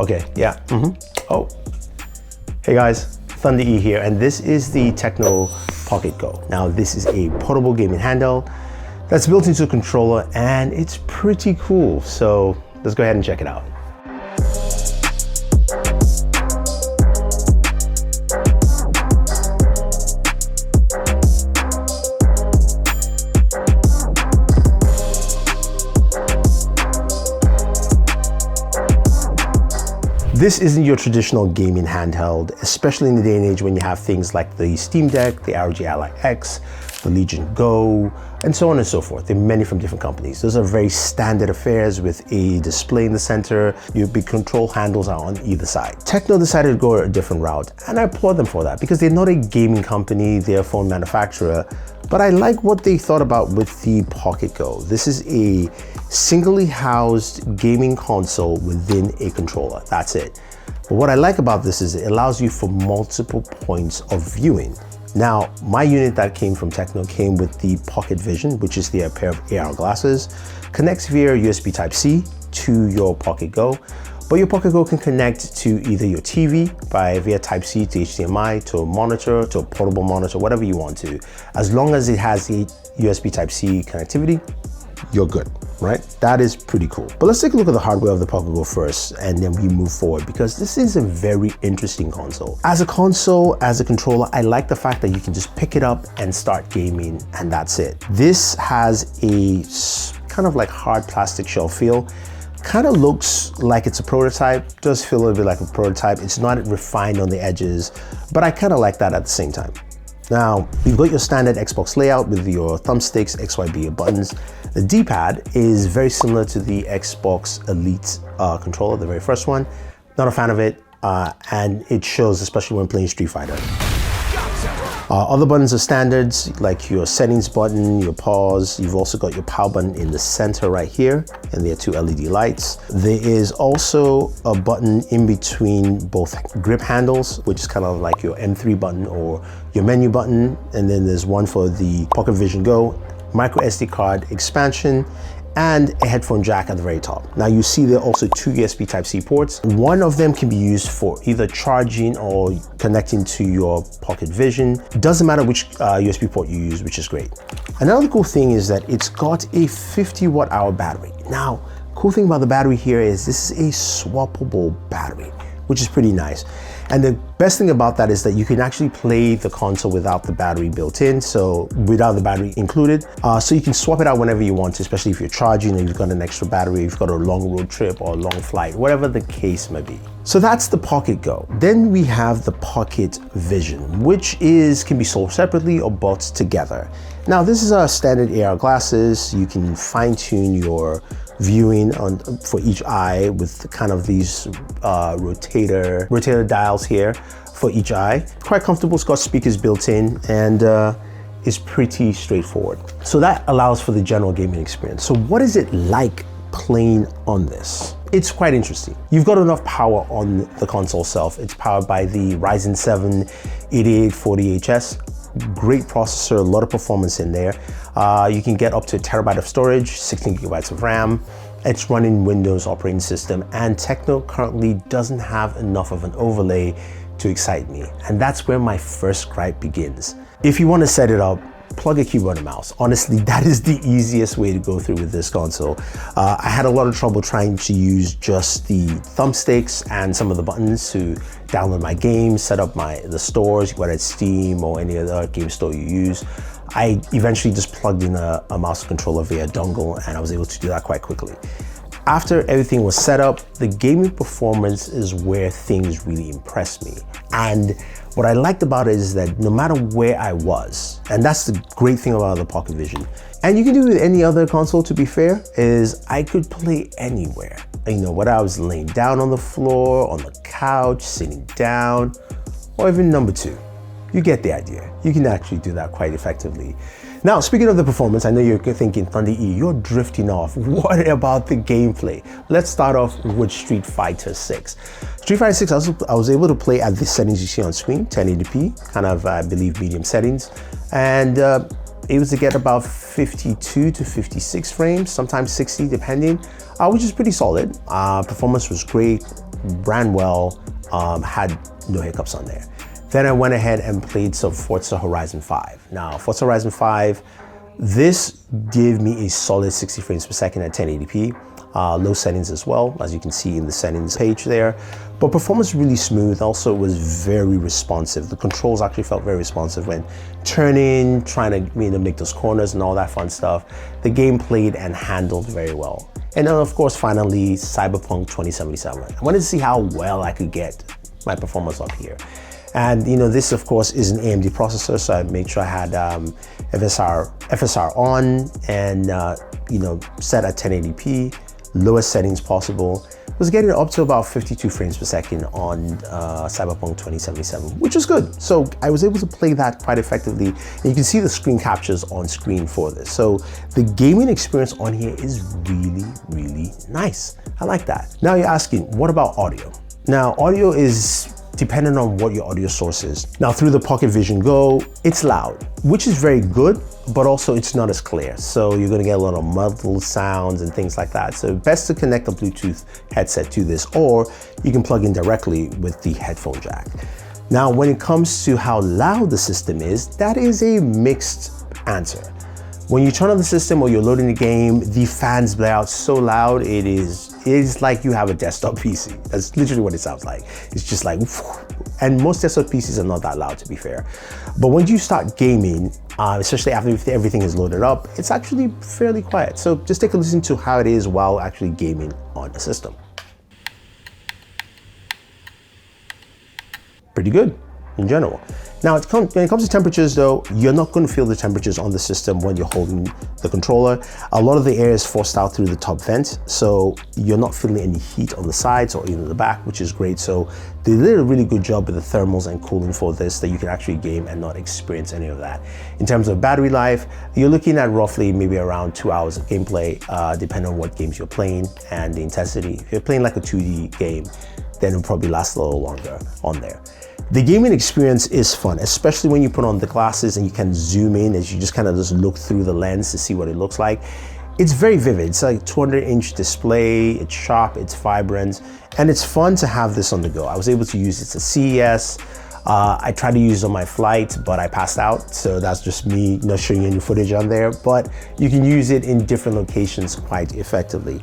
Okay, yeah, Oh, hey guys, Thunder E here, and this is the Tecno Pocket Go. Now, this is a portable gaming handheld that's built into a controller, and it's pretty cool. So let's go ahead and check it out. This isn't your traditional gaming handheld, especially in the day and age when you have things like the Steam Deck, the ROG Ally X, the Legion Go, and so on and so forth. There are many from different companies. Those are very standard affairs with a display in the center. Your big control handles are on either side. Tecno decided to go a different route, and I applaud them for that because they're not a gaming company, they're a phone manufacturer. But I like what they thought about with the Pocket Go. This is a singly housed gaming console within a controller. That's it. But what I like about this is it allows you for multiple points of viewing. Now, my unit that came from Tecno came with the Pocket Vision, which is their pair of AR glasses, connects via USB Type-C to your Pocket Go. But your Pocket Go can connect to either your TV via Type-C to HDMI, to a monitor, to a portable monitor, whatever you want to. As long as it has the USB Type-C connectivity, you're good, right? That is pretty cool. But let's take a look at the hardware of the Pocket Go first, and then we move forward because this is a very interesting console. As a console, as a controller, I like the fact that you can just pick it up and start gaming, and that's it. This has a kind of like hard plastic shell feel. Kind of looks like it's a prototype, does feel a little bit like a prototype. It's not refined on the edges, but I kind of like that at the same time. Now, you've got your standard Xbox layout with your thumbsticks, XYB buttons. The D-pad is very similar to the Xbox Elite controller, the very first one. Not a fan of it, and it shows, especially when playing Street Fighter. Other buttons are standards, like your settings button, your pause. You've also got your power button in the center right here, and there are two LED lights. There is also a button in between both grip handles, which is kind of like your M3 button or your menu button. And then there's one for the Pocket Vision Go, micro SD card expansion, and a headphone jack at the very top. Now you see there are also two USB Type-C ports. One of them can be used for either charging or connecting to your Pocket Vision. Doesn't matter which USB port you use, which is great. Another cool thing is that it's got a 50 watt-hour battery. Now, cool thing about the battery here is this is a swappable battery, which is pretty nice. And the best thing about that is that you can actually play the console without the battery built in, so without the battery included. So you can swap it out whenever you want to, especially if you're charging and you've got an extra battery, you've got a long road trip or a long flight, whatever the case may be. So that's the Pocket Go. Then we have the Pocket Vision, which can be sold separately or bought together. Now this is our standard AR glasses. You can fine tune your viewing for each eye with kind of these rotator dials here for each eye. Quite comfortable, it's got speakers built in, and is pretty straightforward. So that allows for the general gaming experience. So what is it like playing on this? It's quite interesting. You've got enough power on the console itself. It's powered by the Ryzen 7 8840HS. Great processor, a lot of performance in there. You can get up to 1 terabyte of storage, 16 gigabytes of RAM. It's running Windows operating system, and Tecno currently doesn't have enough of an overlay to excite me. And that's where my first gripe begins. If you want to set it up, plug a keyboard and mouse. Honestly, that is the easiest way to go through with this console. I had a lot of trouble trying to use just the thumbsticks and some of the buttons to download my games, set up the stores, whether it's Steam or any other game store you use. I eventually just plugged in a mouse controller via dongle, and I was able to do that quite quickly. After everything was set up, the gaming performance is where things really impressed me. And what I liked about it is that no matter where I was, and that's the great thing about the Pocket Vision, and you can do it with any other console to be fair, is I could play anywhere. You know, whether I was laying down on the floor, on the couch, sitting down, or even number two. You get the idea. You can actually do that quite effectively. Now, speaking of the performance, I know you're thinking, Thunder E, you're drifting off. What about the gameplay? Let's start off with Street Fighter 6. Street Fighter 6, I was able to play at the settings you see on screen, 1080p, kind of, I believe, medium settings. And able to get about 52 to 56 frames, sometimes 60 depending, which is pretty solid. Performance was great. ran well, had no hiccups on there. Then I went ahead and played some Forza Horizon 5. Now, Forza Horizon 5, this gave me a solid 60 frames per second at 1080p. Low settings as well, as you can see in the settings page there. But performance really smooth. Also, it was very responsive. The controls actually felt very responsive when turning, trying to make those corners and all that fun stuff. The game played and handled very well. And then, of course, finally, Cyberpunk 2077. I wanted to see how well I could get my performance up here. And this of course is an AMD processor, so I made sure I had FSR on and set at 1080p, lowest settings possible. Was getting up to about 52 frames per second on Cyberpunk 2077, which was good. So I was able to play that quite effectively. And you can see the screen captures on screen for this. So the gaming experience on here is really, really nice. I like that. Now you're asking, what about audio? Now audio is depending on what your audio source is. Now through the Pocket Vision Go, it's loud, which is very good, but also it's not as clear. So you're gonna get a lot of muffled sounds and things like that. So best to connect a Bluetooth headset to this, or you can plug in directly with the headphone jack. Now, when it comes to how loud the system is, that is a mixed answer. When you turn on the system or you're loading the game, the fans blare out so loud, it is like you have a desktop PC. That's literally what it sounds like. It's just like, and most desktop PCs are not that loud, to be fair. But when you start gaming, especially after everything is loaded up, it's actually fairly quiet. So just take a listen to how it is while actually gaming on the system. Pretty good in general. Now, when it comes to temperatures though, you're not going to feel the temperatures on the system when you're holding the controller. A lot of the air is forced out through the top vent, so you're not feeling any heat on the sides or even the back, which is great. So they did a really good job with the thermals and cooling for this, that you can actually game and not experience any of that. In terms of battery life, you're looking at roughly maybe around 2 hours of gameplay, depending on what games you're playing and the intensity. If you're playing like a 2D game, then it'll probably last a little longer on there. The gaming experience is fun, especially when you put on the glasses and you can zoom in as you just kind of just look through the lens to see what it looks like. It's very vivid. It's like a 200-inch display, it's sharp, it's vibrant, and it's fun to have this on the go. I was able to use it at CES. I tried to use it on my flight, but I passed out. So that's just me not showing you any footage on there, but you can use it in different locations quite effectively.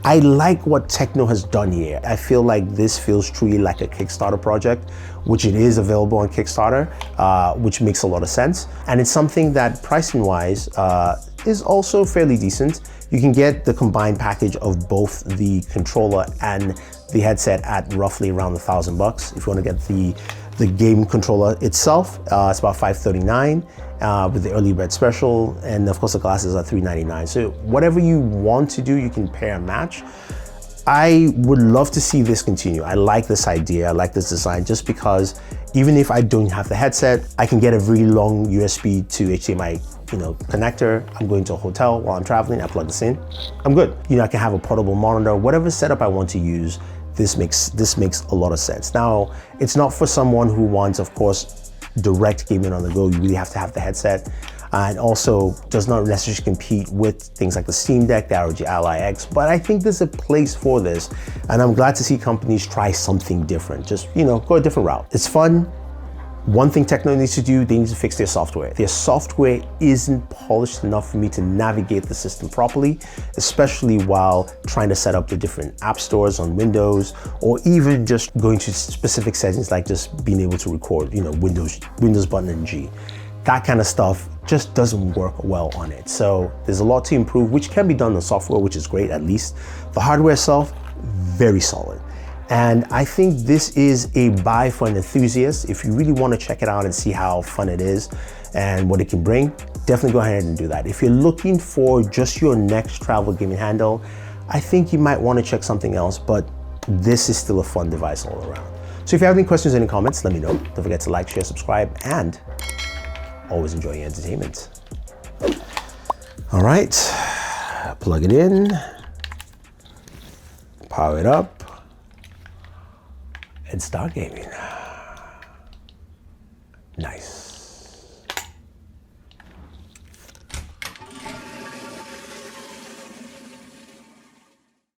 I like what Tecno has done here. I feel like this feels truly like a Kickstarter project, which it is available on Kickstarter, which makes a lot of sense. And it's something that pricing wise is also fairly decent. You can get the combined package of both the controller and the headset at roughly around $1,000. If you want to get the game controller itself, it's about $539 with the early bird special, and of course the glasses are $399. So whatever you want to do, you can pair and match. I would love to see this continue. I like this idea, I like this design, just because even if I don't have the headset, I can get a really long USB to HDMI connector. I'm going to a hotel while I'm traveling, I plug this in, I'm good. I can have a portable monitor, whatever setup I want to use. This makes a lot of sense. Now, it's not for someone who wants, of course, direct gaming on the go. You really have to have the headset, and also does not necessarily compete with things like the Steam Deck, the ROG Ally X, but I think there's a place for this, and I'm glad to see companies try something different. Just, go a different route. It's fun. One thing Tecno needs to do, they need to fix their software. Their software isn't polished enough for me to navigate the system properly, especially while trying to set up the different app stores on Windows, or even just going to specific settings like just being able to record, Windows button and G. That kind of stuff just doesn't work well on it. So there's a lot to improve, which can be done on software, which is great at least. The hardware itself, very solid. And I think this is a buy for an enthusiast. If you really want to check it out and see how fun it is and what it can bring, definitely go ahead and do that. If you're looking for just your next travel gaming handle, I think you might want to check something else, but this is still a fun device all around. So if you have any questions or any comments, let me know. Don't forget to like, share, subscribe, and always enjoy your entertainment. All right, plug it in, power it up, and start gaming.